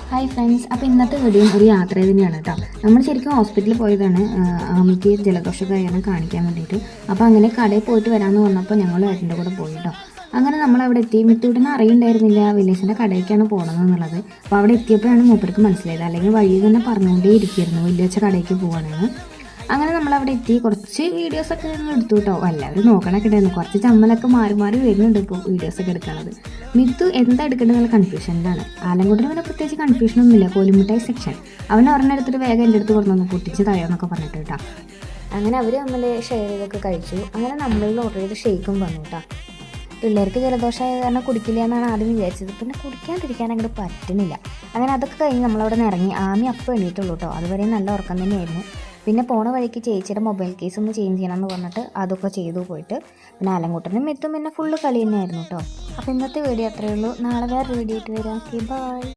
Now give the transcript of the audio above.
Hi friends, അപ്പോൾ ഇന്നത്തെ video ഒരു യാത്ര തന്നെയാണ് കേട്ടോ. നമ്മൾ ശരിക്കും ഹോസ്പിറ്റലിൽ പോയതാണ് ആമിക്ക് ജലദോഷമൊക്കെ ആയിരുന്നു കാണിക്കാൻ വേണ്ടിയിട്ട്. അപ്പോൾ അങ്ങനെ കടയിൽ പോയിട്ട് വരാമെന്ന് പറഞ്ഞപ്പോൾ ഞങ്ങൾ ഏട്ടൻ്റെ കൂടെ പോയി കേട്ടോ. അങ്ങനെ നമ്മൾ അവിടെ എത്തി. മിത്തൂട്ടിന് അറിയണ്ടായിരുന്നില്ല വില്ലേജിൻ്റെ കടയിലേക്കാണ് പോകണമെന്നുള്ളത്. അപ്പോൾ അവിടെ എത്തിയപ്പോഴാണ് മൂപ്പർക്ക് മനസ്സിലായത്. അല്ലെങ്കിൽ വഴി തന്നെ പറഞ്ഞുകൊണ്ടേ ഇരിക്കുകയായിരുന്നു വലിയ കടയിലേക്ക് പോവുകയാണെന്ന്. അങ്ങനെ നമ്മളവിടെ എത്തി. കുറച്ച് വീഡിയോസൊക്കെ ഞങ്ങൾ എടുത്തു കേട്ടോ. എല്ലാവരും നോക്കണൊക്കെ ഉണ്ടായിരുന്നു. കുറച്ച് ചമ്മലൊക്കെ മാറി മാറി വരുന്നുണ്ട് ഇപ്പോൾ വീഡിയോസൊക്കെ എടുക്കണത്. മിത്തു എന്താ എടുക്കേണ്ടത് എന്നുള്ള കൺഫ്യൂഷനിലാണ്. ആലങ്കുട്ടിന് പിന്നെ പ്രത്യേകിച്ച് കൺഫ്യൂഷനൊന്നുമില്ല. കോലിമിഠായി സെക്ഷൻ അവൻ ഒരെണ്ണെടുത്തിട്ട് വേഗം എൻ്റെ അടുത്ത് കൊണ്ടുവന്ന് പൊട്ടിച്ച് തയ്യാന്നൊക്കെ പറഞ്ഞിട്ട് കേട്ടോ. അങ്ങനെ അവർ തമ്മിൽ ഷെയർ ചെയ്തൊക്കെ കഴിച്ചു. അങ്ങനെ നമ്മളിൽ ഓർഡർ ചെയ്ത് ഷേക്കും വന്നു കേട്ടോ. പിള്ളേർക്ക് ജലദോഷമായ കാരണം കുടിക്കില്ല എന്നാണ് ആദ്യം വിചാരിച്ചത്. പിന്നെ കുടിക്കാണ്ടിരിക്കാൻ അങ്ങോട്ട് പറ്റുന്നില്ല. അങ്ങനെ അതൊക്കെ കഴിഞ്ഞ് നമ്മളവിടെ നിന്ന് ഇറങ്ങി. ആമി അപ്പം എണീറ്റുള്ളൂ കേട്ടോ. അതുവരെ നല്ല ഉറക്കം തന്നെയായിരുന്നു. പിന്നെ പോണ വഴിക്ക് ചേച്ചിയുടെ മൊബൈൽ കേസ് ഒന്ന് ചേഞ്ച് ചെയ്യണമെന്ന് പറഞ്ഞിട്ട് അതൊക്കെ ചെയ്തു പോയിട്ട് പിന്നെ അലങ്കൂട്ടനും എത്തും പിന്നെ ഫുള്ള് കളി തന്നെയായിരുന്നു കേട്ടോ. അപ്പോൾ ഇന്നത്തെ വീഡിയോ അത്രയേ ഉള്ളൂ. നാളെ വേറൊരു വീഡിയോ ആയിട്ട് വരാം. Okay, by.